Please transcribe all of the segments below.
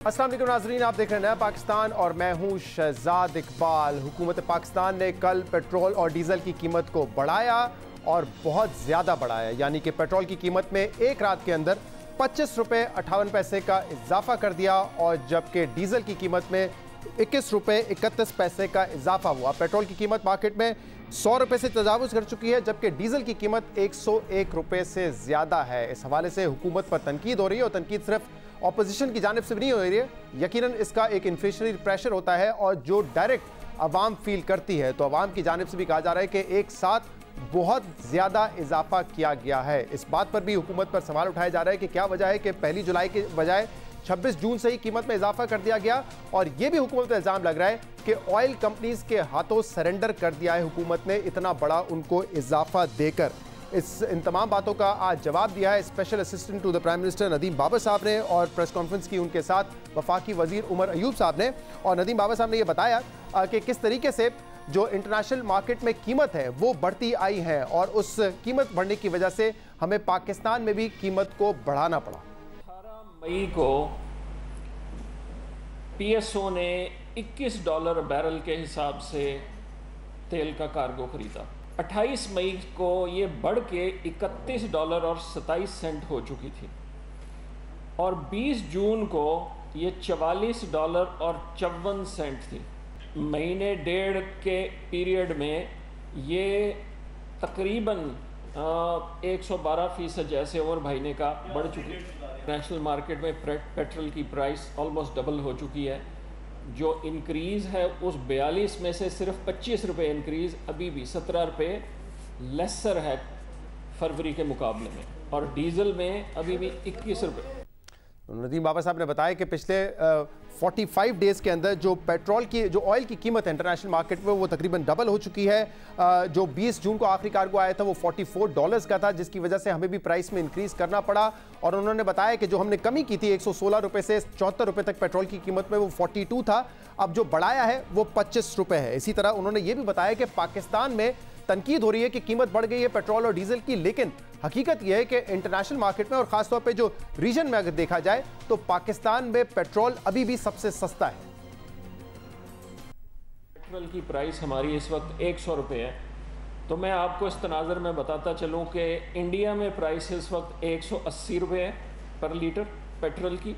अस्सलाम वालेकुम नाज़रीन, आप देख रहे हैं नया पाकिस्तान और मैं हूं शहजाद इकबाल। हुकूमत पाकिस्तान ने कल पेट्रोल और डीजल की कीमत को बढ़ाया और बहुत ज़्यादा बढ़ाया, यानी कि पेट्रोल की कीमत में एक रात के अंदर 25 रुपये 58 पैसे का इजाफा कर दिया और जबकि डीजल की कीमत में 21 रुपये 31 पैसे का इजाफा हुआ। पेट्रोल की कीमत मार्केट में 100 रुपये से तजावुज़ कर चुकी है, जबकि डीजल की कीमत 101 रुपये से ज़्यादा है। इस हवाले से हुकूमत पर तनकीद हो रही है और तनकीद सिर्फ ऑपोजिशन की जानिब से भी नहीं हो रही है, यकीनन इसका एक इन्फ्लेशनरी प्रेशर होता है और जो डायरेक्ट अवाम फील करती है, तो अवाम की जानिब से भी कहा जा रहा है कि एक साथ बहुत ज़्यादा इजाफा किया गया है। इस बात पर भी हुकूमत पर सवाल उठाया जा रहा है कि क्या वजह है कि 1 जुलाई के बजाय 26 जून से ही कीमत में इजाफा कर दिया गया। और यह भी हुकूमत पर इल्ज़ाम लग रहा है कि ऑयल कंपनीज के हाथों सरेंडर कर दिया है हुकूमत ने इतना बड़ा उनको इजाफा देकर। इन तमाम बातों का आज जवाब दिया है special assistant to the prime minister Nadeem Babar साहब ने और प्रेस कॉन्फ्रेंस की उनके साथ वफाकी वजीर उमर अयूब साहब ने। और नदीम बाबर साहब ने यह बताया कि किस तरीके से जो इंटरनेशनल मार्केट में कीमत है वो बढ़ती आई है और उस कीमत बढ़ने की वजह से हमें पाकिस्तान में भी कीमत को बढ़ाना पड़ा। 18 मई को PSO ने $21 बैरल के हिसाब से तेल का कार्गो खरीदा। 28 मई को ये बढ़ के $31 और 27 सेंट हो चुकी थी और 20 जून को ये $44 और 54 सेंट थी। महीने डेढ़ के पीरियड में ये तकरीबन 112% जैसे ओवर भाईने का बढ़ चुकी है। नेशनल मार्केट में पेट्रोल की प्राइस ऑलमोस्ट डबल हो चुकी है। जो इंक्रीज़ है उस 42 में से सिर्फ 25 रुपये इंक्रीज़ अभी भी 17 रुपये लेसर है फरवरी के मुकाबले में, और डीजल में अभी भी 21 रुपये। नदीम बाबा साहब ने बताया कि पिछले 45 डेज़ के अंदर जो पेट्रोल की जो ऑयल की कीमत है इंटरनेशनल मार्केट में वो तकरीबन डबल हो चुकी है। जो 20 जून को आखिरी कार्गो आया था वो $44 का था, जिसकी वजह से हमें भी प्राइस में इंक्रीज़ करना पड़ा। और उन्होंने बताया कि जो हमने कमी की थी 116 रुपये से 74 रुपये तक पेट्रोल की कीमत में, वो 42 था, अब जो बढ़ाया है वो 25 रुपये है। इसी तरह उन्होंने ये भी बताया कि पाकिस्तान में तनकीद हो रही है कि कीमत बढ़ गई है पेट्रोल और डीजल की, लेकिन हकीकत यह है कि इंटरनेशनल मार्केट में और खासतौर पे जो रीजन में अगर देखा जाए तो पाकिस्तान में पेट्रोल अभी भी सबसे सस्ता है। पेट्रोल की प्राइस हमारी इस वक्त 100 रुपये है, तो मैं आपको इस तनाज़र में बताता चलूं कि इंडिया में प्राइस इस वक्त 180 रुपये है पर लीटर पेट्रोल की,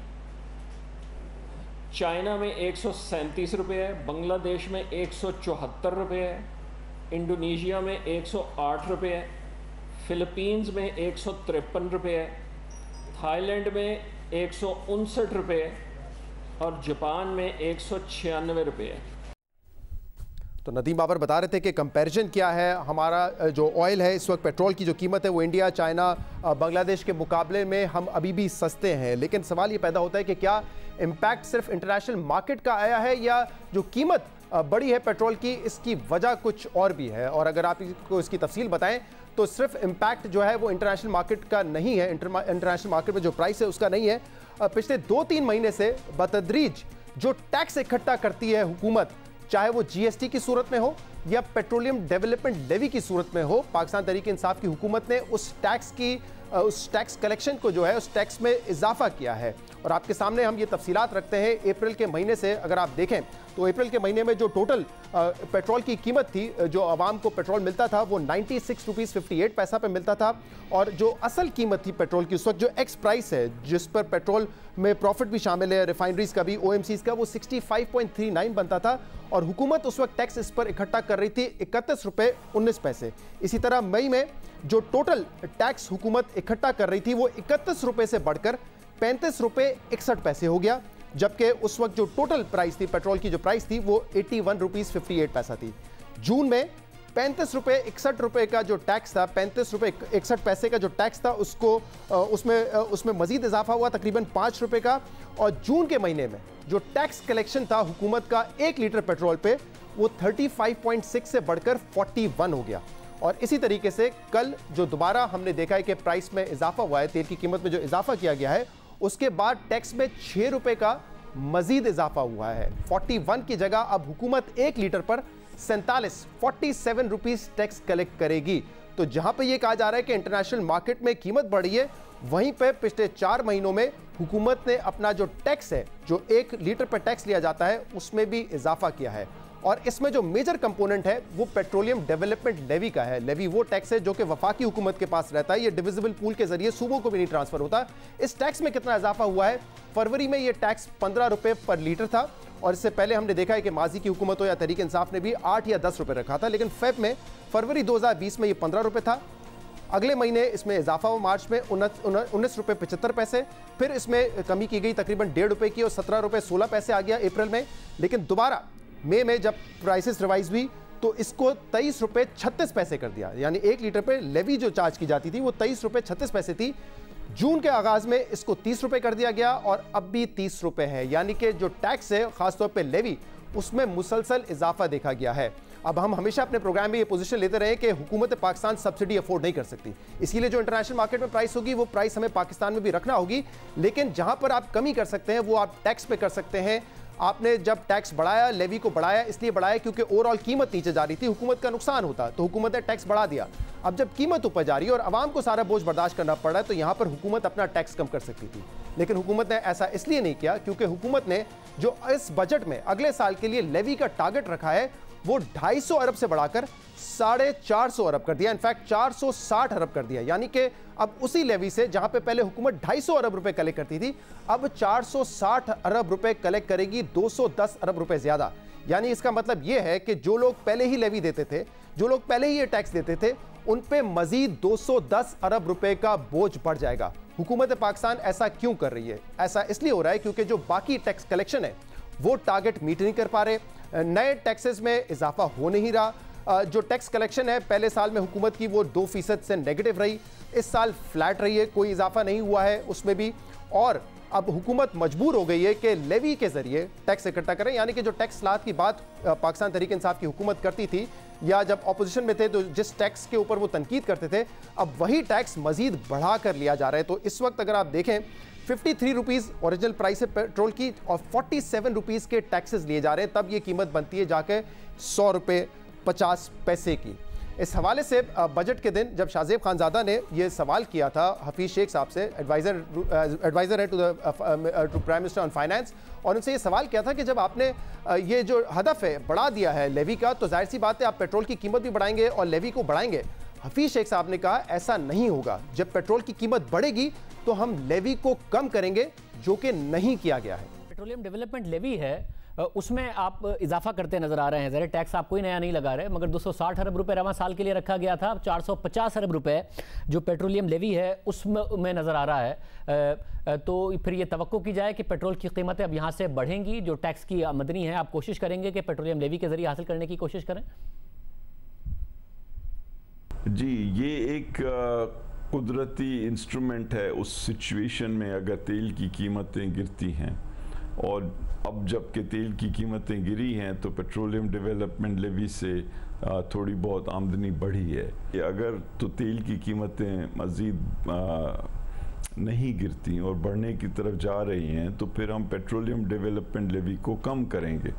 चाइना में 137 रुपये है, बांग्लादेश में 174 रुपये है, इंडोनेशिया में 108 रुपये है, फिलीपींस में 153 रुपये है, थाईलैंड में 159 रुपये है और जापान में 196 रुपये है। तो नदीम बाबर बता रहे थे कि कंपैरिजन क्या है, हमारा जो ऑयल है इस वक्त पेट्रोल की जो कीमत है वो इंडिया, चाइना, बांग्लादेश के मुकाबले में हम अभी भी सस्ते हैं। लेकिन सवाल ये पैदा होता है कि क्या इम्पैक्ट सिर्फ इंटरनेशनल मार्केट का आया है या जो कीमत बड़ी है पेट्रोल की इसकी वजह कुछ और भी है। और अगर आप इसको इसकी तफसील बताएं तो सिर्फ इम्पैक्ट जो है वो इंटरनेशनल मार्केट का नहीं है, इंटरनेशनल मार्केट में जो प्राइस है उसका नहीं है। पिछले 2-3 महीने से बतदरीज जो टैक्स इकट्ठा करती है हुकूमत, चाहे वो GST की सूरत में हो या पेट्रोलियम डेवलपमेंट लेवी की सूरत में हो, पाकिस्तान तहरीक इंसाफ की हुकूमत ने उस टैक्स कलेक्शन को जो है उस टैक्स में इजाफा किया है। और आपके सामने हम ये तफसीलात रखते हैं। अप्रैल के महीने से अगर आप देखें तो अप्रैल के महीने में जो टोटल पेट्रोल की कीमत थी, जो आवाम को पेट्रोल मिलता था वो 96 रुपीज़ 58 पैसा पे मिलता था। और जो असल कीमत थी पेट्रोल की उस वक्त, जो एक्स प्राइस है जिस पर पेट्रोल में प्रॉफिट भी शामिल है, रिफाइनरीज का भी, OMCs का, वो 65.39 बनता था और हुकूमत उस वक्त टैक्स इस पर इकट्ठा कर रही थी 31 रुपये 19 पैसे। इसी तरह मई में जो टोटल टैक्स हुकूमत इकट्ठा कर रही थी वो 31 रुपये से बढ़कर 35 रुपये 61 पैसे हो गया, जबकि उस वक्त जो टोटल प्राइस थी पेट्रोल की जो प्राइस थी वो 81 रुपीज़ 58 पैसा थी। जून में 35 रुपये 61 रुपये का जो टैक्स था, 35 रुपये 61 पैसे का जो टैक्स था उसको उसमें मजीद इजाफा हुआ तकरीबन 5 रुपये का। और जून के महीने में जो टैक्स कलेक्शन था हुकूमत का 1 लीटर पेट्रोल पे वो 35.6 से बढ़कर 41 हो गया। और इसी तरीके से कल जो दोबारा हमने देखा है कि प्राइस में इजाफा हुआ है, तेल की कीमत में जो इजाफा किया गया है, उसके बाद टैक्स में 6 रुपये का मजीद इजाफा हुआ है। 41 की जगह अब हुकूमत 1 लीटर पर 47 रुपीज़ टैक्स कलेक्ट करेगी। तो जहां पे ये कहा जा रहा है कि इंटरनेशनल मार्केट में कीमत बढ़ी है, वहीं पे पिछले 4 महीनों में हुकूमत ने अपना जो टैक्स है, जो 1 लीटर पर टैक्स लिया जाता है, उसमें भी इजाफा किया है। और इसमें जो मेजर कंपोनेंट है वो पेट्रोलियम डेवलपमेंट लेवी का है। लेवी वो टैक्स है जो कि वफाकी हुकूमत के पास रहता है, ये डिविजिबल पूल के जरिए सूबों को भी नहीं ट्रांसफर होता। इस टैक्स में कितना इजाफा हुआ है? फरवरी में ये टैक्स 15 रुपए पर लीटर था और इससे पहले हमने देखा है कि माजी की हुकूमत हो या तहरीक इंसाफ ने भी 8 या 10 रुपए रखा था, लेकिन फरवरी 2020 में ये 15 रुपए था। अगले महीने इसमें इजाफा हुआ, मार्च में 19 रुपए 75 पैसे, फिर इसमें कमी की गई तकरीबन 1.5 रुपए की और 17 रुपए 16 पैसे आ गया अप्रैल में। लेकिन दोबारा मई में जब प्राइसेस रिवाइज हुई तो इसको 23 रुपए 36 पैसे कर दिया, यानी 1 लीटर पे लेवी जो चार्ज की जाती थी वो 23 रुपए 36 पैसे थी। जून के आगाज में इसको 30 रुपए कर दिया गया और अब भी 30 रुपए है, यानी कि जो टैक्स है खासतौर पे लेवी, उसमें मुसलसल इजाफा देखा गया है। अब हम हमेशा अपने प्रोग्राम में ये पोजीशन लेते रहे कि हुकूमत पाकिस्तान सब्सिडी अफोर्ड नहीं कर सकती, इसीलिए जो इंटरनेशनल मार्केट में प्राइस होगी वो प्राइस हमें पाकिस्तान में भी रखना होगी। लेकिन जहां पर आप कमी कर सकते हैं वो आप टैक्स पे कर सकते हैं। आपने जब टैक्स बढ़ाया, लेवी को बढ़ाया, इसलिए बढ़ाया क्योंकि ओवरऑल कीमत नीचे जा रही थी, हुकूमत का नुकसान होता, तो हुकूमत ने टैक्स बढ़ा दिया। अब जब कीमत ऊपर जा रही है और आवाम को सारा बोझ बर्दाश्त करना पड़ रहा है, तो यहां पर हुकूमत अपना टैक्स कम कर सकती थी, लेकिन हुकूमत ने ऐसा इसलिए नहीं किया क्योंकि हुकूमत ने जो इस बजट में अगले साल के लिए लेवी का टारगेट रखा है वो 250 अरब से बढ़ाकर 450 अरब कर दिया, इनफैक्ट 460 अरब कर दिया। यानी कि अब उसी लेवी से जहां पे पहले हुकूमत 250 अरब रुपए कलेक्ट करती थी, अब 460 अरब रुपए कलेक्ट करेगी, 210 अरब रुपए ज्यादा। यानी इसका मतलब यह है कि जो लोग पहले ही लेवी देते थे, जो लोग पहले ही ये टैक्स देते थे, उन पे मजीद 210 अरब रुपए का बोझ बढ़ जाएगा। हुकूमत पाकिस्तान ऐसा क्यों कर रही है? ऐसा इसलिए हो रहा है क्योंकि जो बाकी टैक्स कलेक्शन है वो टारगेट मीट नहीं कर पा रहे, नए टैक्सेस में इजाफा हो नहीं रहा। जो टैक्स कलेक्शन है पहले साल में हुकूमत की वो 2% से नेगेटिव रही, इस साल फ्लैट रही है, कोई इजाफा नहीं हुआ है उसमें भी। और अब हुकूमत मजबूर हो गई है कि लेवी के जरिए टैक्स इकट्ठा करें, यानी कि जो टैक्स स्लात की बात पाकिस्तान तहरीक इंसाफ की हुकूमत करती थी या जब ऑपोजिशन में थे तो जिस टैक्स के ऊपर वो तनकीद करते थे, अब वही टैक्स मजीद बढ़ा कर लिया जा रहा है। तो इस वक्त अगर आप देखें 53 रुपीज़ ओरिजिनल प्राइस है पेट्रोल की और 47 रुपीज़ के टैक्सेस लिए जा रहे हैं, तब ये कीमत बनती है जाके 100 रुपये 50 पैसे की। इस हवाले से बजट के दिन जब शाहजेब खानजादा ने ये सवाल किया था हफीज़ शेख साहब से, एडवाइज़र है to prime minister on finance, और उनसे ये सवाल किया था कि जब आपने ये जो हदफ है बढ़ा दिया है लेवी का, तो जाहिर सी बात है आप पेट्रोल की कीमत भी बढ़ाएंगे और लेवी को बढ़ाएंगे। हफीज़ शेख साहब ने कहा ऐसा नहीं होगा, जब पेट्रोल की कीमत बढ़ेगी तो हम लेवी को कम करेंगे, जो कि नहीं किया गया है। पेट्रोलियम डेवलपमेंट लेवी है, उसमें आप इजाफा करते नजर आ रहे हैं। ज़रा टैक्स आप कोई नया नहीं लगा रहे, मगर 260 अरब रुपए रवां साल के लिए रखा गया था, अब 450 अरब रुपए जो पेट्रोलियम लेवी है उसमें नजर आ रहा है। तो फिर ये तवक्को की जाए कि पेट्रोल की कीमतें अब यहाँ से बढ़ेंगी, जो टैक्स की आमदनी है आप कोशिश करेंगे कि पेट्रोलियम लेवी के जरिए हासिल करने की कोशिश करें? जी, ये एक कुदरती इंस्ट्रूमेंट है उस सिचुएशन में अगर तेल की कीमतें गिरती हैं, और अब जबकि तेल की कीमतें गिरी हैं तो पेट्रोलियम डेवलपमेंट लेवी से थोड़ी बहुत आमदनी बढ़ी है। अगर तो तेल की कीमतें मज़ीद नहीं गिरती और बढ़ने की तरफ जा रही हैं तो फिर हम पेट्रोलियम डेवलपमेंट लेवी को कम करेंगे।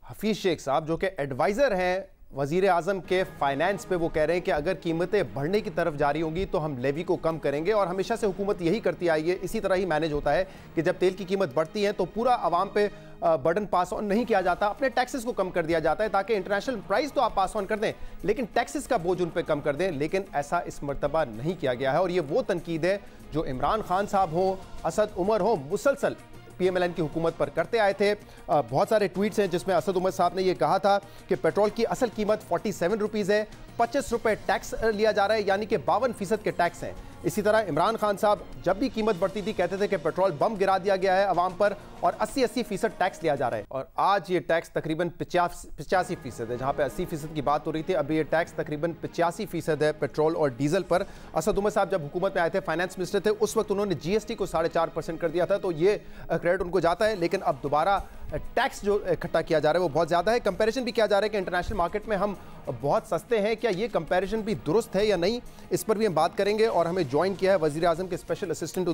हफीज़ शेख साहब जो कि एडवाइज़र हैं वज़ीर आज़म के फाइनेंस पे, वो कह रहे हैं कि अगर कीमतें बढ़ने की तरफ जारी होंगी तो हम लेवी को कम करेंगे, और हमेशा से हुकूमत यही करती आई है, इसी तरह ही मैनेज होता है कि जब तेल की कीमत बढ़ती है तो पूरा आवाम पे बर्डन पास ऑन नहीं किया जाता, अपने टैक्सेस को कम कर दिया जाता है ताकि इंटरनेशनल प्राइस तो आप पास ऑन कर दें लेकिन टैक्सेस का बोझ उन पर कम कर दें। लेकिन ऐसा इस मरतबा नहीं किया गया है, और ये वो तनकीद है जो इमरान खान साहब हो, असद उमर हो, मुसलसल PMLN की हुकूमत पर करते आए थे। बहुत सारे ट्वीट्स हैं जिसमें असद उमर साहब ने यह कहा था कि पेट्रोल की असल कीमत 47 रुपीज़ है, 25 रुपये टैक्स लिया जा रहा है, यानी कि 52% के टैक्स हैं। इसी तरह इमरान खान साहब जब भी कीमत बढ़ती थी कहते थे कि पेट्रोल बम गिरा दिया गया है अवाम पर और 80% टैक्स लिया जा रहा है, और आज ये टैक्स तकरीबन 85% है। जहां पे 80% की बात हो रही थी, अभी ये टैक्स तकरीबन 85% है पेट्रोल और डीजल पर। असद उमर साहब जब हुकूमत में आए थे, फाइनेंस मिनिस्टर थे, उस वक्त उन्होंने GST को 4.5% कर दिया था, तो ये क्रेडिट उनको जाता है। लेकिन अब दोबारा टैक्स जो इकट्ठा किया जा रहा है वो बहुत ज़्यादा है। कंपैरिजन भी किया जा रहा है कि इंटरनेशनल मार्केट में हम बहुत सस्ते हैं, क्या ये कंपैरिजन भी दुरुस्त है या नहीं, इस पर भी हम बात करेंगे। और हमें ज्वाइन किया है वज़ीर आज़म के special assistant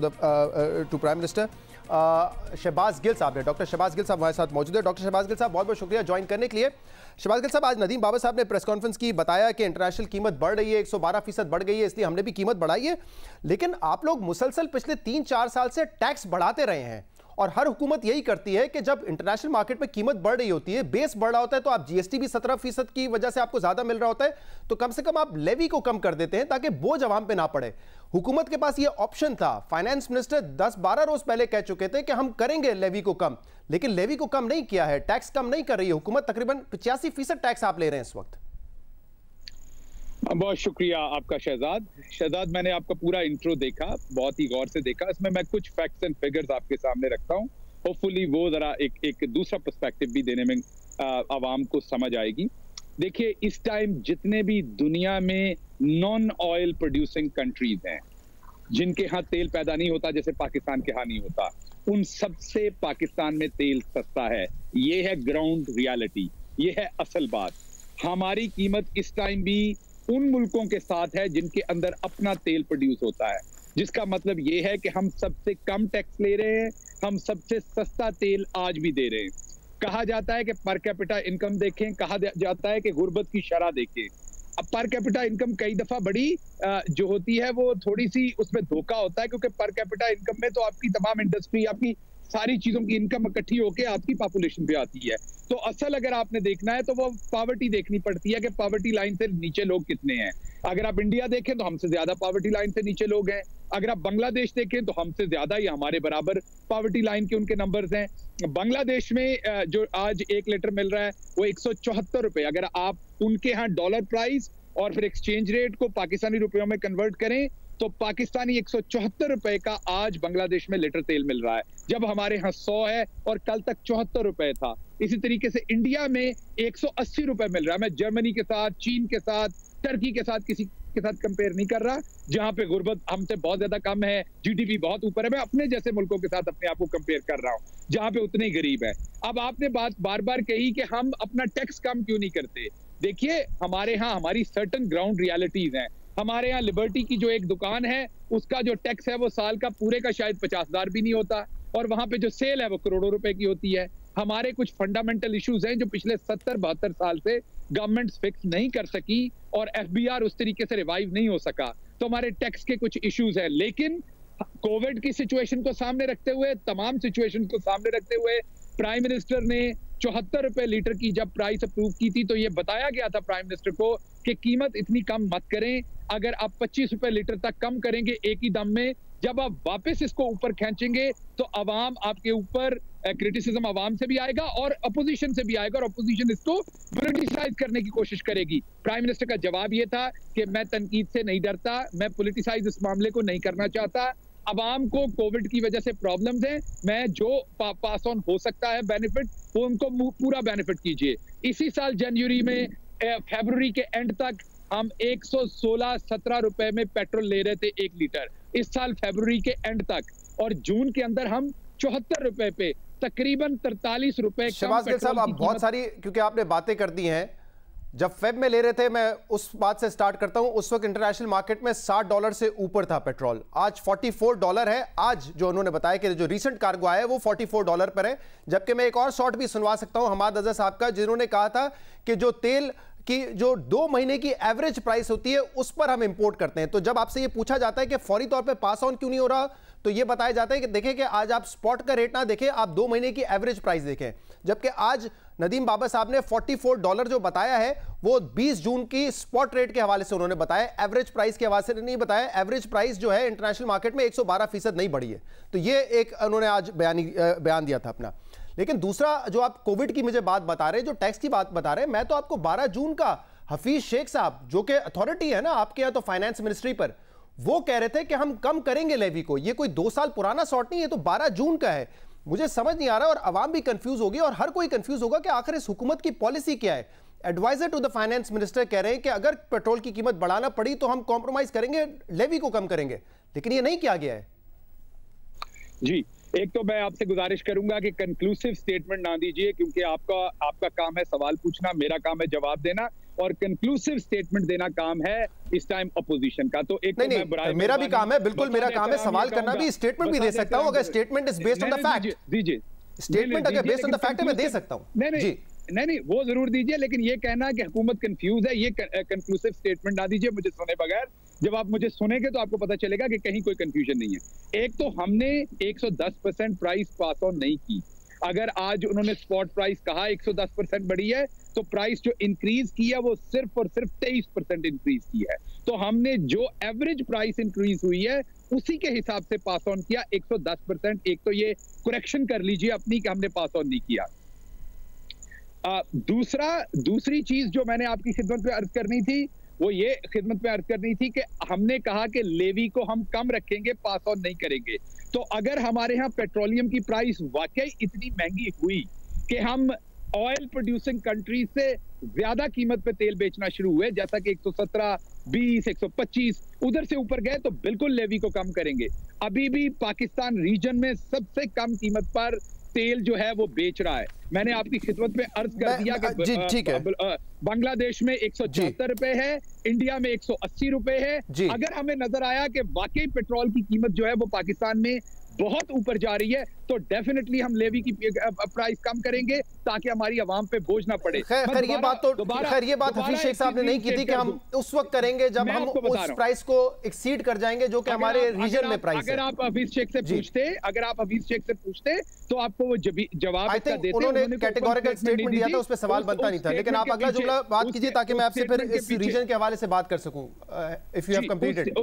to prime minister Shahbaz Gill साहब ने। डॉक्टर शहबाज गिल साहब हमारे साथ मौजूद है। डॉक्टर शहबाज गिल साहब, बहुत बहुत शुक्रिया ज्वाइन करने के लिए। शहबाज गिल साहब, आज नदीम बाबर साहब ने प्रेस कॉन्फ्रेंस की, बताया कि इंटरनेशनल कीमत बढ़ रही है, 112% बढ़ गई है, इसलिए हमने भी कीमत बढ़ाई है। लेकिन आप लोग मुसलसल पिछले 3-4 साल से टैक्स बढ़ाते रहे हैं और हर हुकूमत यही करती है कि जब इंटरनेशनल मार्केट में कीमत बढ़ रही होती है, बेस बढ़ रहा होता है, तो आप जीएसटी भी 17% की वजह से आपको ज्यादा मिल रहा होता है, तो कम से कम आप लेवी को कम कर देते हैं ताकि बोझ अवाम पे ना पड़े। हुकूमत के पास ये ऑप्शन था। फाइनेंस मिनिस्टर 10-12 रोज पहले कह चुके थे कि हम करेंगे लेवी को कम, लेकिन लेवी को कम नहीं किया है, टैक्स कम नहीं कर रही है हुकूमत। तकरीबन 85% टैक्स आप ले रहे हैं इस वक्त। बहुत शुक्रिया आपका शहजाद। मैंने आपका पूरा इंट्रो देखा, बहुत ही गौर से देखा। इसमें मैं कुछ फैक्ट्स एंड फिगर्स आपके सामने रखता हूं, होपफुली वो जरा एक दूसरा पर्सपेक्टिव भी देने में आवाम को समझ आएगी। देखिए, इस टाइम जितने भी दुनिया में नॉन ऑयल प्रोड्यूसिंग कंट्रीज हैं जिनके यहाँ तेल पैदा नहीं होता, जैसे पाकिस्तान के यहाँ नहीं होता, उन सबसे पाकिस्तान में तेल सस्ता है। ये है ग्राउंड रियलिटी, ये है असल बात। हमारी कीमत इस टाइम भी उन मुल्कों के साथ है जिनके अंदर अपना तेल प्रोड्यूस होता है, जिसका मतलब ये है कि हम सबसे कम टैक्स ले रहे हैं, हम सबसे सस्ता तेल आज भी दे रहे हैं। कहा जाता है कि पर कैपिटा इनकम देखें, कहा जाता है कि गुर्बत की शरह देखें। अब पर कैपिटा इनकम कई दफा बड़ी जो होती है वो थोड़ी सी उसमें धोखा होता है, क्योंकि पर कैपिटा इनकम में तो आपकी तमाम इंडस्ट्री, आपकी सारी चीजों की इनकम इकट्ठी होकर आपकी पॉपुलेशन पे आती है। तो असल अगर आपने देखना है तो वो पॉवर्टी देखनी पड़ती है कि पॉवर्टी लाइन से नीचे लोग कितने हैं। अगर आप इंडिया देखें तो हमसे ज्यादा पॉवर्टी लाइन से नीचे लोग हैं। अगर आप बांग्लादेश देखें तो हमसे ज्यादा या हमारे बराबर पॉवर्टी लाइन के उनके नंबर्स हैं। बांग्लादेश में जो आज 1 लीटर मिल रहा है वो 174 रुपए। अगर आप उनके यहाँ डॉलर प्राइस और फिर एक्सचेंज रेट को पाकिस्तानी रुपयों में कन्वर्ट करें तो पाकिस्तानी 174 रुपए का आज बांग्लादेश में लीटर तेल मिल रहा है, जब हमारे यहाँ 100 है और कल तक 74 रुपए था। इसी तरीके से इंडिया में 180 रुपए मिल रहा है। मैं जर्मनी के साथ, चीन के साथ, टर्की के साथ किसी के साथ कंपेयर नहीं कर रहा, जहां पे गुर्बत हमसे बहुत ज्यादा कम है, जीडीपी बहुत ऊपर है। मैं अपने जैसे मुल्कों के साथ अपने आप को कंपेयर कर रहा हूं जहां पे उतने गरीब है। अब आपने बात बार बार कही कि हम अपना टैक्स कम क्यों नहीं करते। देखिए, हमारे यहाँ हमारी सर्टन ग्राउंड रियलिटीज हैं। हमारे यहाँ लिबर्टी की जो एक दुकान है उसका जो टैक्स है वो साल का पूरे का शायद 50,000 भी नहीं होता, और वहां पे जो सेल है वो करोड़ों रुपए की होती है। हमारे कुछ फंडामेंटल इश्यूज हैं जो पिछले 70-72 साल से गवर्नमेंट फिक्स नहीं कर सकी और एफबीआर उस तरीके से रिवाइव नहीं हो सका, तो हमारे टैक्स के कुछ इश्यूज हैं। लेकिन कोविड की सिचुएशन को सामने रखते हुए, तमाम सिचुएशन को सामने रखते हुए, प्राइम मिनिस्टर ने 74 रुपए लीटर की जब प्राइस अप्रूव की थी तो ये बताया गया था प्राइम मिनिस्टर को कि कीमत इतनी कम मत करें। अगर आप 25 रुपए लीटर तक कम करेंगे एक ही दम में, जब आप वापस इसको ऊपर खींचेंगे तो अवाम आपके ऊपर क्रिटिसिज्म अवाम से भी आएगा और अपोजिशन से भी आएगा, और अपोजिशन इसको पॉलिटिसाइज करने की कोशिश करेगी। प्राइम मिनिस्टर का जवाब ये था कि मैं तनकीद से नहीं डरता, मैं पॉलिटिसाइज इस मामले को नहीं करना चाहता। अवाम को कोविड की वजह से प्रॉब्लम्स हैं, मैं जो पास ऑन हो सकता है बेनिफिट वो उनको पूरा बेनिफिट कीजिए। इसी साल जनवरी में फरवरी के एंड तक हम 116-17 रुपए में पेट्रोल ले रहे थे 1 लीटर, इस साल फरवरी के एंड तक, और जून के अंदर हम 74 रुपए पे तकरीबन 43 रुपए। शहबाज गिल साहब, आप बहुत सारी, क्योंकि आपने बातें कर दी हैं, जब फेब में ले रहे थे, मैं उस बात से स्टार्ट करता हूं, उस वक्त इंटरनेशनल मार्केट में $60 से ऊपर था पेट्रोल, आज $44 है। आज जो उन्होंने बताया कि जो रीसेंट कार्गो आया है वो $44 पर है। जबकि मैं एक और शॉट भी सुनवा सकता हूं हमाद अजहर साहब का, जिन्होंने कहा था कि जो तेल कि जो 2 महीने की एवरेज प्राइस होती है उस पर हम इंपोर्ट करते हैं। तो जब आपसे ये पूछा जाता है कि फौरी तौर पे पास ऑन क्यों नहीं हो रहा, तो ये बताया जाता है कि देखें कि आज आप स्पॉट का रेट ना देखें, आप 2 महीने की एवरेज प्राइस देखें। जबकि आज नदीम बाबर साहब ने $44 जो बताया है वो 20 जून की स्पॉट रेट के हवाले से उन्होंने बताया, एवरेज प्राइस के हवाले से नहीं बताया। एवरेज प्राइस जो है इंटरनेशनल मार्केट में 112% नहीं बढ़ी है। तो ये एक उन्होंने आज बयान दिया था अपना। लेकिन दूसरा जो आप कोविड की मुझे बात बता रहे हैं, जो टैक्स की बात बता रहे हैं, मैं तो आपको 12 जून का हफीज शेख साहब जो कि अथॉरिटी है ना आपके यहाँ तो फाइनेंस मिनिस्ट्री पर, वो कह रहे थे कि हम कम करेंगे लेवी को। ये कोई 2 साल पुराना शॉट नहीं है, तो 12 जून का है। मुझे समझ नहीं आ रहा, और आवाम भी कंफ्यूज होगी और हर कोई कंफ्यूज होगा कि आखिर इस हुकूमत की पॉलिसी क्या है। Adviser to the finance minister कह रहे हैं कि अगर पेट्रोल की कीमत बढ़ाना पड़ी तो हम कॉम्प्रोमाइज करेंगे, लेवी को कम करेंगे, लेकिन ये नहीं किया गया है। जी, एक तो मैं आपसे गुजारिश करूंगा कि कंक्लूसिव स्टेटमेंट ना दीजिए, क्योंकि आपका काम है सवाल पूछना, मेरा काम है जवाब देना, और कंक्लूसिव स्टेटमेंट देना काम है इस टाइम अपोजिशन का। तो एक नहीं, मेरा भी काम है, बिल्कुल मेरा काम है सवाल करना भी, स्टेटमेंट भी दे सकता हूं अगर statement is based on the fact. दीजिए स्टेटमेंट अगर बेस्ड ऑन द फैक्ट है मैं दे सकता हूं। नहीं वो जरूर दीजिए, लेकिन ये कहना कि हुकूमत कंफ्यूज है, ये कंक्लूसिव स्टेटमेंट ना दीजिए मुझे सुने बगैर। जब आप मुझे सुनेंगे तो आपको पता चलेगा कि कहीं कोई कंफ्यूजन नहीं है। एक तो हमने 110% प्राइस पास ऑन नहीं की। अगर आज उन्होंने स्पॉट प्राइस कहा 110% बढ़ी है, तो प्राइस जो इंक्रीज की है वो सिर्फ और सिर्फ 23% इंक्रीज की है। तो हमने जो एवरेज प्राइस इंक्रीज हुई है उसी के हिसाब से पास ऑन किया 110%। एक तो ये करेक्शन कर लीजिए अपनी कि हमने पास ऑन नहीं किया। दूसरी चीज जो मैंने आपकी खिदमत में अर्ज करनी थी वो ये खिदमत में अर्ज करनी थी कि हमने कहा कि लेवी को हम कम रखेंगे, पास ऑन नहीं करेंगे। तो अगर हमारे यहाँ पेट्रोलियम की प्राइस वाकई इतनी महंगी हुई कि हम ऑयल प्रोड्यूसिंग कंट्री से ज्यादा कीमत पे तेल बेचना शुरू हुए, जैसा कि 117, 20, 125 उधर से ऊपर गए, तो बिल्कुल लेवी को कम करेंगे। अभी भी पाकिस्तान रीजन में सबसे कम कीमत पर तेल जो है वो बेच रहा है। मैंने आपकी खिदमत में अर्ज कर दिया कि ठीक है, बांग्लादेश में 174 रुपए है, इंडिया में 180 रुपए है। अगर हमें नजर आया कि वाकई पेट्रोल की कीमत जो है वो पाकिस्तान में बहुत ऊपर जा रही है, तो डेफिनेटली हम लेवी की प्राइस कम करेंगे ताकि हमारी आवाम पे बोझ ना पड़े। खैर ये बात हफीज शेख साहब ने नहीं की थी कि हम उस वक्त करेंगे जब हम उस प्राइस को एक्सीड कर जाएंगे जो कि हमारे रीजन में प्राइस है। अगर आप हफीज शेख से पूछते तो आपको वो जवाब देते। उन्होंने कैटेगोरिकल स्टेटमेंट दिया था, उस पर सवाल बनता नहीं था। लेकिन आप अगला जुमला बात कीजिए ताकि मैं आपसे फिर इस रीजन के हवाले से बात कर सकूं। If you have completed.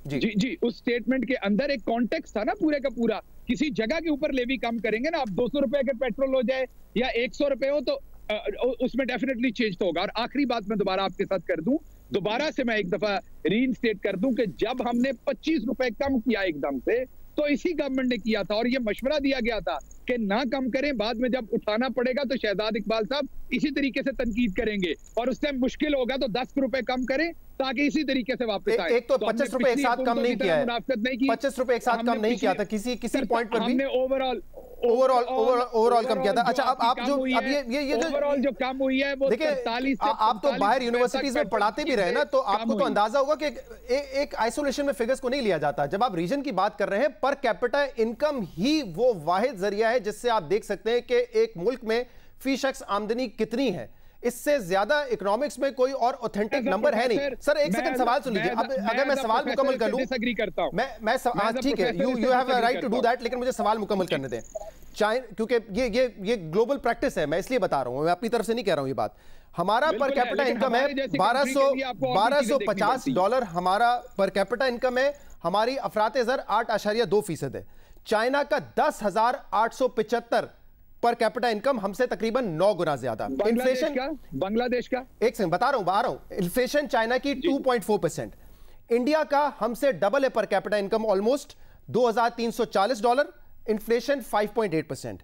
जी उस स्टेटमेंट के अंदर एक कॉन्टेक्स्ट था ना पूरे का पूरा। किसी जगह के ऊपर लेवी कम करेंगे ना, अब 200 रुपए के पेट्रोल हो जाए या 100 रुपए हो तो उसमें डेफिनेटली चेंज तो होगा। और आखिरी बात मैं दोबारा आपके साथ कर दूं, दोबारा से मैं एक दफा रीइंस्टेट कर दूं कि जब हमने 25 रुपए कम किया एकदम से, तो इसी गवर्नमेंट ने किया था और ये मशवरा दिया गया था कि ना कम करें, बाद में जब उठाना पड़ेगा तो शहजाद इकबाल साहब इसी तरीके से तनकीद करेंगे और उस टाइम मुश्किल होगा तो 10 रुपए कम करें ताकि इसी तरीके से वापस आए। एक तो 25 रुपए एक साथ कम नहीं किया है, 25 रुपए एक साथ कम नहीं किया था किसी पॉइंट पर भी। हमने ओवरऑल कम किया था। अच्छा, अब आप जो अब ये ओवरऑल जो कम हुई है वो 43 से आप तो बाहर यूनिवर्सिटीज में पढ़ाते भी रहे ना, तो आपको तो अंदाजा होगा कि एक आइसोलेशन में फिगर्स को नहीं लिया जाता। जब आप रीजन की बात कर रहे हैं, पर कैपिटा इनकम ही वो वाहिद जरिया है जिससे आप देख सकते हैं कि एक मुल्क में फी शख्स आमदनी कितनी है। इससे ज्यादा इकोनॉमिक्स में कोई और ऑथेंटिक नंबर है नहीं। सर एक सेकंड सवाल सुन लीजिए। अब अगर मैं सवाल मुकम्मल कर लूं, मैं ठीक है, you have a right to do that, लेकिन मुझे सवाल मुकम्मल करने दें। क्योंकि ये ग्लोबल प्रैक्टिस है, मैं इसलिए बता रहा हूं, मैं अपनी तरफ से नहीं कह रहा हूं ये बात। हमारा पर कैपिटा इनकम है $1250 हमारा पर कैपिटा इनकम है। हमारी अफरात-ए-ज़र 8.2% है। चाइना का 10,875 पर कैपिटा इनकम, हमसे तकरीबन 9 गुना ज्यादा। इन्फ्लेशन बांग्लादेश का एक सेकंड बता रहा हूं। इन्फ्लेशन चाइना की 2.4%, इंडिया का हमसे डबल है per capita income, almost $2,340, inflation 5.8%।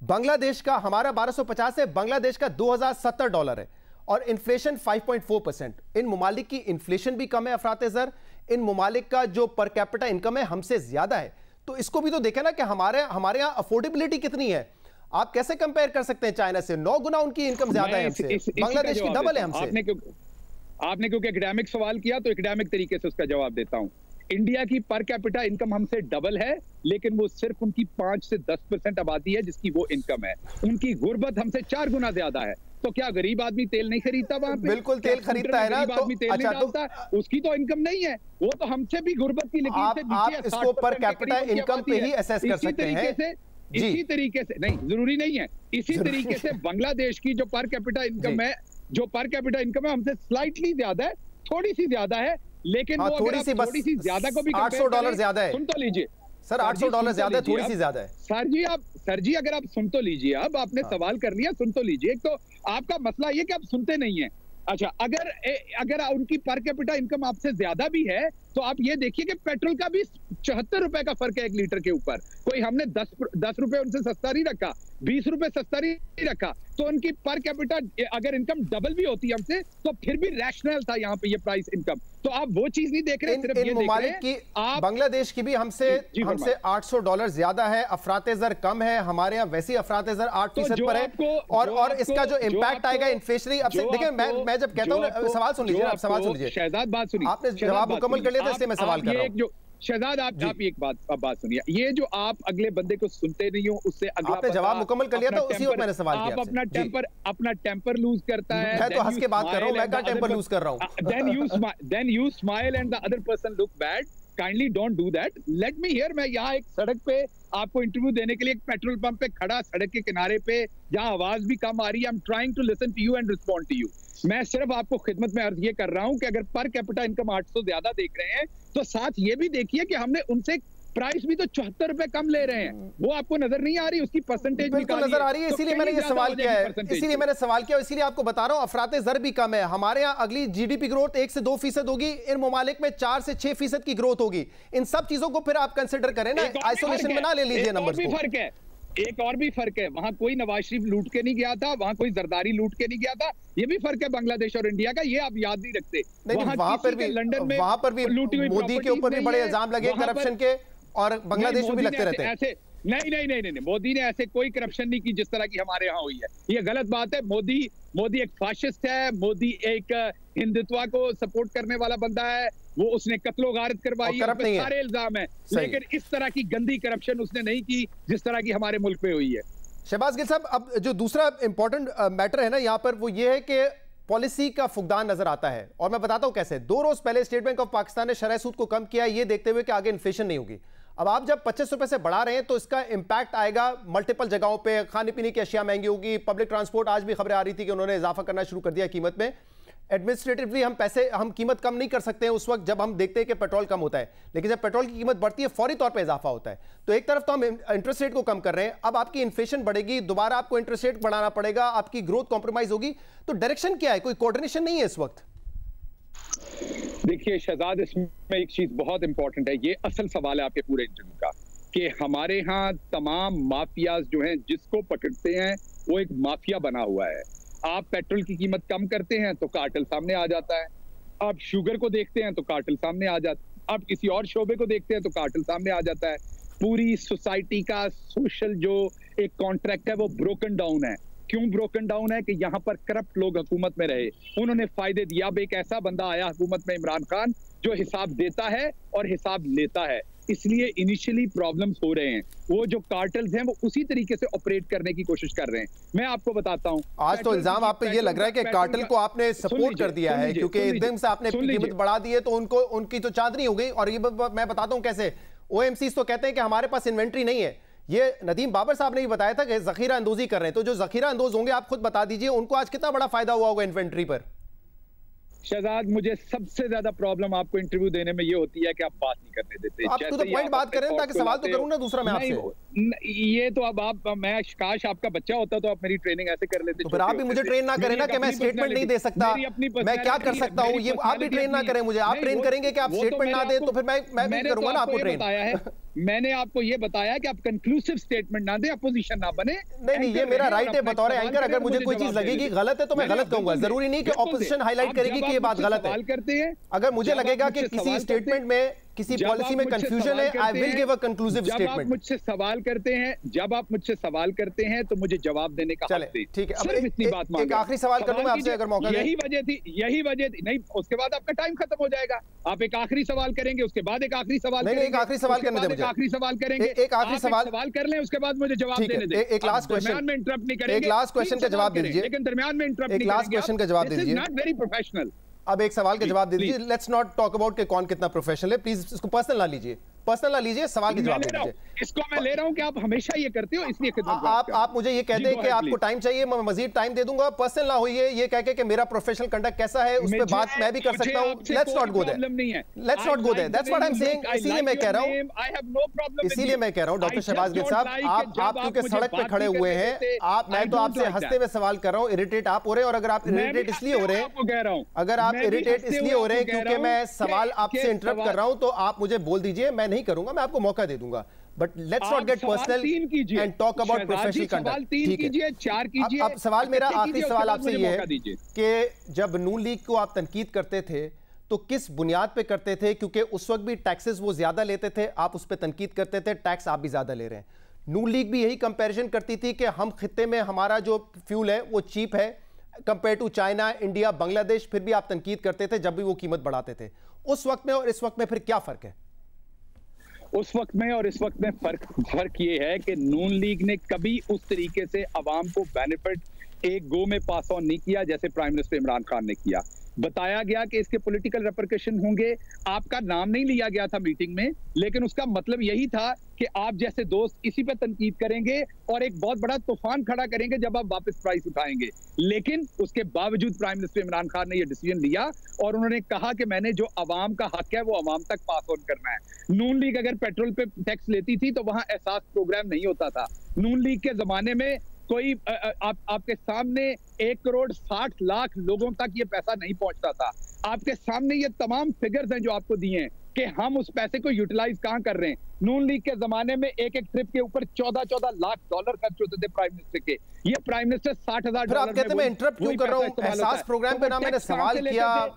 Bangladesh का हमारा 1250 है, बांग्लादेश का $2,070 है और इन्फ्लेशन 5.4%। इन ममालिक की इन्फ्लेशन भी कम है अफरात-ए-ज़र, इन ममालिक का जो पर कैपिटा इनकम है हमसे ज्यादा है। तो इसको भी तो देखें ना कि हमारे यहाँ अफोर्डेबिलिटी कितनी है। आप कैसे कंपेयर कर सकते हैं चाइना से? 9 गुना उनकी इनकम ज्यादा है हमसे, बांग्लादेश की डबल है हमसे। आपने क्योंकि एकेडमिक सवाल किया तो एकेडमिक तरीके से उसका जवाब देता हूं। इंडिया की पर कैपिटा इनकम हमसे डबल है, लेकिन वो सिर्फ उनकी 5 से 10% आबादी है जिसकी वो इनकम है। उनकी गुर्बत हमसे 4 गुना ज्यादा है। तो क्या गरीब आदमी तेल नहीं खरीदता वहां पे? बिल्कुल तेल खरीदता है ना, तो आदमी तेल नहीं डालता, उसकी तो इनकम नहीं है, वो तो हमसे भी गुर्बत की लकीर से नीचे है। आप इसको पर कैपिटा इनकम पे ही असेस कर सकते हैं। इसी तरीके से नहीं, जरूरी नहीं है। इसी तरीके से बांग्लादेश की जो पर कैपिटा इनकम है, हमसे स्लाइटली ज्यादा है, थोड़ी सी ज्यादा है, लेकिन वो थोड़ी सी ज्यादा को भी $800 ज्यादा है। सुन तो लीजिए सर, $800 ज्यादा है, थोड़ी सी ज्यादा है। सर जी अगर आप सुन तो लीजिए, अब आपने सवाल कर लिया, सुन तो लीजिए। एक तो आपका मसला ये कि आप सुनते नहीं है। अच्छा, अगर उनकी पर कैपिटा इनकम आपसे ज्यादा भी है तो आप ये देखिए कि पेट्रोल का भी 74 रुपए का फर्क है 1 लीटर के ऊपर। कोई हमने 10 रुपए उनसे सस्ता नहीं रखा। 20 रुपए सस्ता नहीं रखा, तो उनकी पर कैपिटा अगर इनकम डबल भी होती है हमसे तो फिर भी रैशनल था यहाँ पे ये प्राइस इनकम। तो आप वो चीज नहीं देख रहे, सिर्फ ये देख रहे हैं की आप बांग्लादेश की भी हमसे $800 ज्यादा है, अफरातेजर कम है, हमारे यहाँ वैसी अफरातेजर 8% पर है, और इसका जो इम्पैक्ट आएगा इन्फ्लेशनरी। अब देखिए मैं जब कहता हूँ, सवाल सुन लीजिए, आप सवाल सुन लीजिए। शहजाद बात सुनिए, आपने जवाब मुकम्मल कर लिया था, इसलिए मैं सवाल कर रहा हूँ। शहजाद आप एक बात सुनिए, ये जो आप अगले बंदे को सुनते नहीं हो उससे अगला आपने जवाब मुकम्मल कर लिया था, उसी वक्त मैंने सवाल किया आपसे। अपना टेम्पर लूज करता है, मैं तो हंस के बात कर रहा हूं, मैं क्या टेम्पर लूज कर रहा हूं? then you smile and the other person look bad. Kindly don't do that. Let me hear, मैं यहाँ एक सड़क पे आपको इंटरव्यू देने के लिए एक पेट्रोल पंप पे खड़ा, सड़क के किनारे पे, जहाँ आवाज भी कम आ रही है, I'm trying to listen to you and respond to you. मैं सिर्फ आपको खिदमत में अर्ज ये कर रहा हूं कि अगर पर कैपिटा इनकम 800 ज्यादा देख रहे हैं तो साथ ये भी देखिए कि हमने उनसे प्राइस भी तो 74 रुपए कम ले रहे हैं, वो आपको नजर नहीं आ रही, उसकी परसेंटेज बिल्कुल नजर आ रही है, इसीलिए मैंने ये सवाल किया है, इसीलिए आपको बता रहा हूं अफराते ज़र भी कम है। हमारे यहाँ अगली जीडीपी ग्रोथ 1 से 2% होगी, इन ममालिक में 4 से 6% की ग्रोथ होगी। इन सब चीजों को फिर आप कंसिडर करें ना, आइसोलेशन में ना ले लीजिए नंबर्स को। फर्क है, एक और भी फर्क है, वहां कोई नवाज शरीफ लूट के नहीं गया था, वहां कोई जरदारी लूट के नहीं गया था। ये भी फर्क है बांग्लादेश और इंडिया का, ये आप याद नहीं रखते। वहां पर भी मोदी के ऊपर भी बड़े इल्जाम लगे करप्शन के, और बांग्लादेश में भी लगते रहते हैं। नहीं, मोदी ने ऐसे कोई करप्शन नहीं की जिस तरह की हमारे यहाँ हुई है, ये गलत बात है। मोदी एक फाशिस्ट है, मोदी एक हिंदुत्व को सपोर्ट करने वाला बंदा है, वो उसने कत्लो गारत करवाई, सारे इल्जाम है, लेकिन इस तरह की गंदी करप्शन उसने नहीं की जिस तरह की हमारे मुल्क में हुई है। शहबाज गिल साहब, अब जो दूसरा इंपॉर्टेंट मैटर है ना यहाँ पर, वो ये है कि पॉलिसी का फुकदान नजर आता है, और मैं बताता हूं कैसे। 2 रोज पहले स्टेट बैंक ऑफ पाकिस्तान ने शरह सूद को कम किया, ये देखते हुए कि आगे इन्फ्लेशन नहीं होगी। अब आप जब 25 रुपए से बढ़ा रहे हैं तो इसका इंपैक्ट आएगा मल्टीपल जगहों पे, खाने पीने की अशिया महंगी होगी, पब्लिक ट्रांसपोर्ट, आज भी खबरें आ रही थी कि उन्होंने इजाफा करना शुरू कर दिया कीमत में। एडमिनिस्ट्रेटिवली हम कीमत कम नहीं कर सकते हैं उस वक्त जब हम देखते हैं कि पेट्रोल कम होता है, लेकिन जब पेट्रोल की कीमत बढ़ती है फौरी तौर पे इजाफा होता है। तो एक तरफ तो हम इंटरेस्ट रेट को कम कर रहे हैं, अब आपकी इन्फ्लेशन बढ़ेगी, दोबारा आपको इंटरेस्ट रेट बढ़ाना पड़ेगा, आपकी ग्रोथ कॉम्प्रोमाइज होगी। तो डायरेक्शन क्या है? कोई कोऑर्डिनेशन नहीं है इस वक्त। देखिए शहजाद, इसमें एक चीज बहुत इंपॉर्टेंट है, ये असल सवाल है आपके पूरे इंटरव्यू का, कि हमारे यहाँ तमाम माफियाज जो हैं, जिसको पकड़ते हैं वो एक माफिया बना हुआ है। आप पेट्रोल की कीमत कम करते हैं तो कार्टेल सामने आ जाता है, आप शुगर को देखते हैं तो कार्टेल सामने आ जाता है, आप किसी और शोबे को देखते हैं तो कार्टेल सामने आ जाता है। पूरी सोसाइटी का सोशल जो एक कॉन्ट्रैक्ट है वो ब्रोकन डाउन है। क्यों ब्रोकन डाउन है? कि यहाँ पर करप्ट लोग हुकूमत में रहे, उन्होंने फायदे दिया। अब एक ऐसा बंदा आया हुकूमत में, इमरान खान, जो हिसाब देता है और हिसाब लेता है, इसलिए इनिशियली प्रॉब्लम्स हो रहे हैं। वो जो कार्टेल्स हैं वो उसी तरीके से ऑपरेट करने की कोशिश कर रहे हैं। मैं आपको बताता हूं, आज तो इल्जाम आप पे ये लग रहा है कि कार्टेल को आपने सपोर्ट कर दिया है, क्योंकि एकदम से आपने कीमत बढ़ा दी है तो उनकी तो चांदनी हो गई। और ये मैं बताता हूं कैसे। ओएमसी तो कहते हैं कि हमारे पास इन्वेंट्री नहीं है, ये नदीम बाबर साहब ने भी बताया था कि जखीरा अंदोजी कर रहे हैं। तो जो जखीरा अंदोज होंगे, आप खुद बता दीजिए, उनको आज कितना बड़ा फायदा हुआ होगा इन्वेंट्री पर? शहजाद, मुझे सबसे ज्यादा प्रॉब्लम आपको इंटरव्यू देने में ये होती है कि आप बात नहीं करने देते। आप तो पॉइंट बात करें ताकि सवाल तो करूं ना दूसरा मैं आपसे। ये तो अब मैं काश आपका बच्चा होता तो आप मेरी ट्रेनिंग ऐसे कर लेते। तो फिर आप भी मुझे ट्रेन ना करें ना कि मैं स्टेटमेंट नहीं दे सकता, मैं क्या कर सकता हूं, ये आप भी ट्रेन ना करें मुझे। आप ट्रेन करेंगे कि आप स्टेटमेंट ना दें तो फिर मैं भी करूंगा ना आपको ट्रेन। मैंने आपको ये बताया कि आप कंक्लूसिव स्टेटमेंट ना दें, अपोजिशन ना बने। नहीं, ये मेरा राइट है बतौर एंकर। अगर मुझे कोई चीज लगेगी गलत है तो मैं गलत कहूंगा, जरूरी नहीं कि अपोजिशन हाईलाइट करेगी कि ये बात गलत है। अगर मुझे लगेगा कि किसी स्टेटमेंट में, किसी पॉलिसी में कंफ्यूजन है, I will give a conclusive statement. जब आप मुझसे सवाल करते हैं तो मुझे जवाब देने का हक दें। ठीक है, अब इतनी बात एक आखिरी सवाल करूं मैं आपसे, अगर मौका दें। यही वजह थी। नहीं, उसके बाद आपका टाइम खत्म हो जाएगा। आप एक आखिरी सवाल करेंगे, उसके बाद एक आखिरी सवाल करेंगे। एक आखिरी सवाल करने दें मुझे। आखिरी सवाल करेंगे, एक आखिरी सवाल कर लें, उसके बाद मुझे जवाब देने दें। एक लास्ट क्वेश्चन में इंटरप्ट नहीं करेंगे, एक लास्ट क्वेश्चन का जवाब दे दीजिए, लेकिन दरमियान में इंटरप्ट नहीं करेंगे। एक लास्ट क्वेश्चन का जवाब दे दीजिए, नॉट वेरी प्रोफेशनल। अब एक सवाल का जवाब दे दीजिए। लेट्स नॉट टॉक अबाउट कि कौन कितना प्रोफेशनल है, प्लीज इसको पर्सनल ना लीजिए, सवाल के जवाब दीजिए। इसको मैं ले रहा हूं कि आप हमेशा ये करते हो, इसलिए आप मुझे ये कहते हैं कि आपको टाइम चाहिए, मैं मजीद टाइम दे दूंगा। पर्सनल ना होइए, ये कह के मेरा प्रोफेशनल कंडक्ट कैसा है उस पे बात मैं भी कर सकता हूं। Let's not go there, let's not go there, that's what I am saying. इसीलिए मैं कह रहा हूं डॉक्टर शहबाज गिल साहब, आप क्योंकि सड़क पे खड़े हुए हैं, मैं तो आपसे हंसते हुए सवाल कर रहा हूं, इरिटेट आप हो रहे हैं। और अगर आप इरिटेट इसलिए हो रहे हैं, अगर आप इरिटेट इसलिए हो रहे हैं क्योंकि मैं सवाल आपसे इंटरप्ट कर रहा हूं, तो आप मुझे बोल दीजिए, मैं नहीं करूंगा, मैं आपको मौका दे दूंगा। But let's not get personal and talk about professional conduct. ठीक है, 4 कीजिए। अब सवाल मेरा आखिरी सवाल आपसे ये है कि जब नून लीग को आप तनकीद करते थे तो किस बुनियाद पे करते थे? क्योंकि उस वक्त भी टैक्सेस वो ज्यादा लेते थे, आप उस पर तनकीद करते थे, टैक्स आप भी ज्यादा ले रहे हैं। नून लीग भी यही कंपैरिजन करती थी कि हम खित्ते में हमारा जो फ्यूल है वो चीप है compare to China, India, Bangladesh, फिर भी आप तनकीद करते थे जब भी वो कीमत बढ़ाते थे। उस वक्त में और इस वक्त में फिर क्या फर्क है? उस वक्त में और इस वक्त में फर्क ये है कि नून लीग ने कभी उस तरीके से अवाम को बेनिफिट एक गो में पास ऑन नहीं किया जैसे प्राइम मिनिस्टर इमरान खान ने किया। बताया गया कि इसके पॉलिटिकल रेपरकशन होंगे, आपका नाम नहीं लिया गया था मीटिंग में, लेकिन उसका मतलब यही था कि आप जैसे दोस्त इसी पे तनकीद करेंगे और एक बहुत बड़ा तूफान खड़ा करेंगे जब आप वापस प्राइस उठाएंगे। लेकिन उसके बावजूद प्राइम मिनिस्टर इमरान खान ने यह डिसीजन लिया और उन्होंने कहा कि मैंने जो अवाम का हक है वो अवाम तक पास ऑन करना है। नून लीग अगर पेट्रोल पे टैक्स लेती थी तो वहां एहसास प्रोग्राम नहीं होता था। नून लीग के जमाने में कोई आपके सामने 1,60,00,000 लोगों तक ये पैसा नहीं पहुंचता था। आपके सामने ये तमाम फिगर्स हैं जो आपको दिए हैं कि हम उस पैसे को यूटिलाइज कहां कर रहे हैं। नून लीग के जमाने में एक ट्रिप के ऊपर 14 लाख डॉलर खर्च होते थे प्राइम मिनिस्टर के। ये प्राइम मिनिस्टर 60,000 डॉलर। आप कहते मैं इंटरप्ट क्यों कर रहा हूं? एहसास प्रोग्राम पे ना मैंने सवाल किया।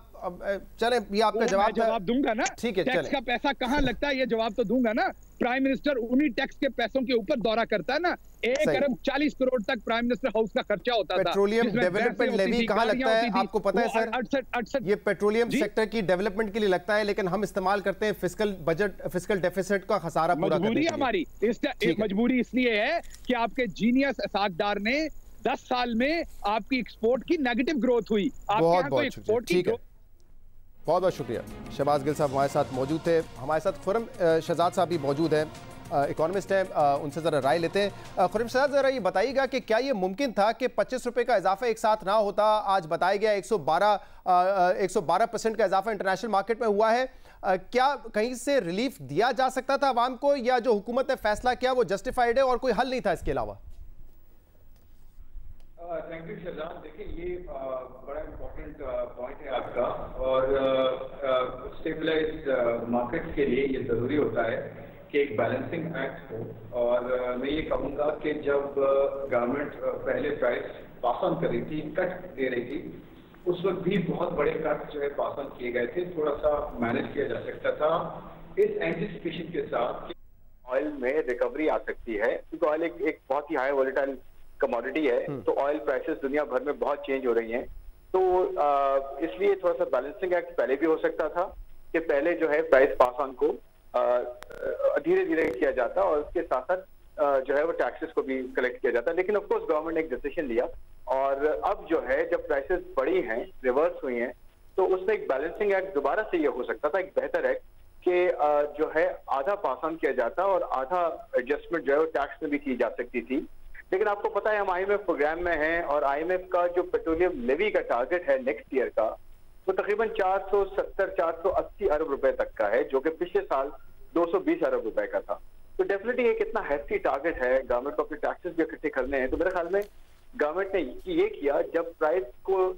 चले ये आपका जवाब दूंगा ना। ठीक है, टैक्स का पैसा कहां लगता है ये जवाब तो दूंगा ना। प्राइम मिनिस्टर उन्हीं टैक्स के पैसों के ऊपर दौरा करता है ना। 1,40 करोड़ तक प्राइम मिनिस्टर हाउस का खर्चा होता था। पेट्रोलियम डेवलपमेंट लेवी कहां लगता है आपको पता है सर? 68 ये पेट्रोलियम सेक्टर की डेवलपमेंट के लिए लगता है, लेकिन हम इस्तेमाल करते हैं फिस्कल बजट, फिस्कल डेफिसिट का खसारा पूरा करने के लिए। हमारी मजबूरी इसलिए है कि आपके जीनियस असाकदार ने 10 साल में आपकी एक्सपोर्ट की नेगेटिव ग्रोथ हुई। बहुत बहुत शुक्रिया। शहबाज गिल साहब हमारे साथ मौजूद थे। हमारे साथ खुर्रम शहजाद साहब भी मौजूद हैं, इकोनॉमिस्ट हैं, उनसे ज़रा राय लेते हैं। खुर्रम शहजाद, ज़रा ये बताइएगा कि क्या ये मुमकिन था कि 25 रुपये का इजाफा एक साथ ना होता? आज बताया गया 112% का इजाफा इंटरनेशनल मार्केट में हुआ है। क्या कहीं से रिलीफ दिया जा सकता था आवाम को, या जो हुकूमत ने फैसला किया वो जस्टिफाइड है और कोई हल नहीं था इसके अलावा? Thank you Shahzad. देखिए ये बड़ा इम्पोर्टेंट पॉइंट है आपका, और स्टेबलाइज्ड मार्केट्स के लिए ये ज़रूरी होता है कि एक बैलेंसिंग एक्ट हो। और मैं ये कहूँगा कि जब गवर्नमेंट पहले प्राइस पास ऑन कर रही थी, कट दे रही थी, उस वक्त भी बहुत बड़े कट जो है पास ऑन किए गए थे। थोड़ा सा मैनेज किया जा सकता था इस एंटिसिपेशन के साथ कि ऑयल में रिकवरी आ सकती है, क्योंकि ऑयल एक बहुत ही हाई वोलेटाइल कमोडिटी है। तो ऑयल प्राइसेस दुनिया भर में बहुत चेंज हो रही हैं। तो इसलिए थोड़ा सा बैलेंसिंग एक्ट पहले भी हो सकता था कि पहले जो है प्राइस पास ऑन को धीरे धीरे किया जाता और उसके साथ साथ जो है वो टैक्सेस को भी कलेक्ट किया जाता। लेकिन ऑफ कोर्स गवर्नमेंट ने एक डिसीजन लिया, और अब जो है जब प्राइसेस बढ़ी हैं, रिवर्स हुई हैं, तो उसमें एक बैलेंसिंग एक्ट दोबारा से ये हो सकता था, एक बेहतर एक्ट, कि जो है आधा पास ऑन किया जाता और आधा एडजस्टमेंट जो है वो टैक्स में भी की जा सकती थी। लेकिन आपको पता है हम IMF प्रोग्राम में हैं, और IMF का जो पेट्रोलियम लेवी का टारगेट है नेक्स्ट ईयर का, वो तकरीबन 470-480 अरब रुपए तक का है, जो कि पिछले साल 220 अरब रुपए का था। तो डेफिनेटली एक इतना हैफ्टी टारगेट है, गवर्नमेंट को अपने टैक्सेस भी इकट्ठे करने हैं। तो मेरे ख्याल में गवर्नमेंट ने ये किया, जब प्राइस को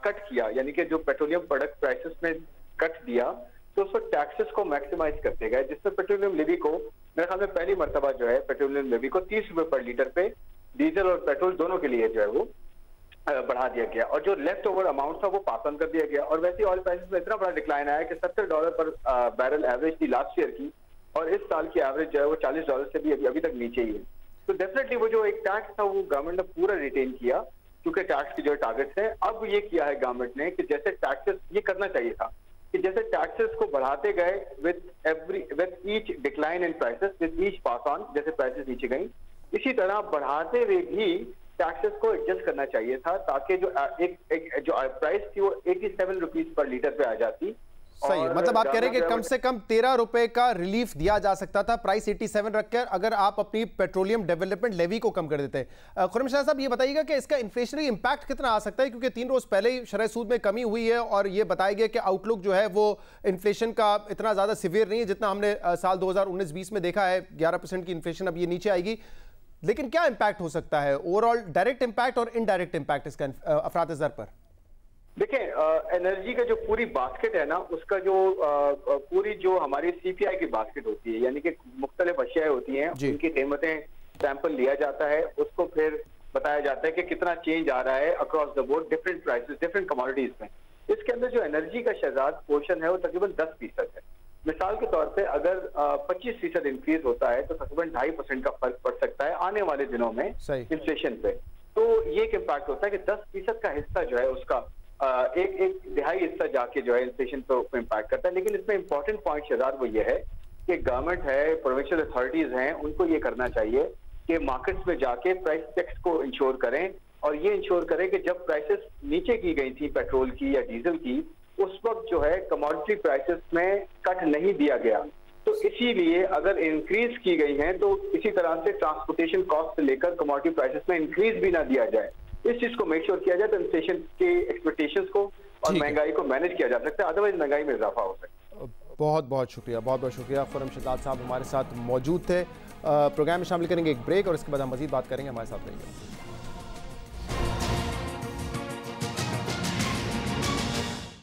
कट किया, यानी कि जो पेट्रोलियम प्रोडक्ट प्राइसेस में कट दिया, तो उस पर टैक्सेस को मैक्सिमाइज करते गए, जिसमें पेट्रोलियम लेवी को मेरे ख्याल में पहली मरतबा जो है पेट्रोलियम लेवी को 30 रुपए पर लीटर पे डीजल और पेट्रोल दोनों के लिए जो है वो बढ़ा दिया गया, और जो लेफ्ट ओवर अमाउंट था वो पास ऑन कर दिया गया। और वैसे ऑयल प्राइसेस में इतना बड़ा डिक्लाइन आया कि $70 पर बैरल एवरेज थी लास्ट ईयर की, और इस साल की एवरेज जो है वो $40 से भी अभी तक नीचे ही है। तो डेफिनेटली वो जो एक टैक्स था वो गवर्नमेंट ने पूरा रिटेन किया, क्योंकि टैक्स की जो टारगेट्स है। अब ये किया है गवर्नमेंट ने कि जैसे टैक्सेस, ये करना चाहिए था कि जैसे टैक्सेस को बढ़ाते गए with each decline in prices, with each pass on, जैसे प्राइसेस नीचे गई, इसी तरह बढ़ाते हुए भी टैक्सेस को एडजस्ट करना चाहिए था, ताकि जो जो प्राइस थी वो 87 रुपीज पर लीटर पे आ जाती। सही, मतलब आप कह रहे हैं कि कम से कम 13 रुपए का रिलीफ दिया जा सकता था प्राइस 87 रखकर, अगर आप अपनी पेट्रोलियम डेवलपमेंट लेवी को कम कर देते। खुर्रम शाह साहब, ये बताइएगा कि इसका इन्फ्लेशनरी इंपैक्ट कितना आ सकता है, क्योंकि 3 रोज पहले ही शरह सूद में कमी हुई है, और ये बताया गया कि आउटलुक जो है वो इन्फ्लेशन का इतना ज्यादा सिवियर नहीं है जितना हमने साल 2019-20 में देखा है। 11% की इन्फ्लेशन अब ये नीचे आएगी, लेकिन क्या इंपैक्ट हो सकता है ओवरऑल, डायरेक्ट इंपैक्ट और इनडायरेक्ट इंपैक्ट इसका अफरात ज़र पर? देखें, एनर्जी का जो पूरी बास्केट है ना, उसका जो पूरी जो हमारी सीपीआई की बास्केट होती है, यानी कि मुख्तलिफ अशियाएं होती हैं, उनकी कीमतें सैंपल लिया जाता है, उसको फिर बताया जाता है कि कितना चेंज आ रहा है across the board, different prices, different commodities में। इसके अंदर जो एनर्जी का शहजाद पोर्शन है वो तकरीबन 10% है। मिसाल के तौर पे अगर 25% इंक्रीज होता है तो तकरीबन 2.5% का फर्क पड़ सकता है आने वाले दिनों में इन्फ्लेशन पे। तो ये एक इम्पैक्ट होता है कि 10% का हिस्सा जो है उसका एक दिहाई हिस्सा जाके जो है इन्फ्लेशन पे इम्पैक्ट करता है। लेकिन इसमें इंपॉर्टेंट पॉइंट शहजाद वो ये है कि गवर्नमेंट है, प्रोविंशियल अथॉरिटीज हैं, उनको ये करना चाहिए कि मार्केट्स में जाके प्राइस चेक्स को इंश्योर करें और ये इंश्योर करें कि जब प्राइसेस नीचे की गई थी पेट्रोल की या डीजल की, उस वक्त जो है कमोडिटी प्राइसेस में कट नहीं दिया गया। तो इसीलिए अगर इंक्रीज की गई हैं तो इसी तरह से ट्रांसपोर्टेशन कॉस्ट से लेकर कमोडिटी प्राइसेस में इंक्रीज भी ना दिया जाए। इस चीज को मेक श्योर किया जाए तो इन्फ्लेशन के एक्सपेक्टेशंस को और महंगाई को मैनेज किया जा सकता है, अदरवाइज महंगाई में इजाफा हो सकता है। बहुत बहुत शुक्रिया, बहुत बहुत शुक्रिया। खुर्रम शहजाद साहब हमारे साथ मौजूद थे। प्रोग्राम में शामिल करेंगे एक ब्रेक और इसके बाद हम मजीद बात करेंगे। हमारे साथ रहिए।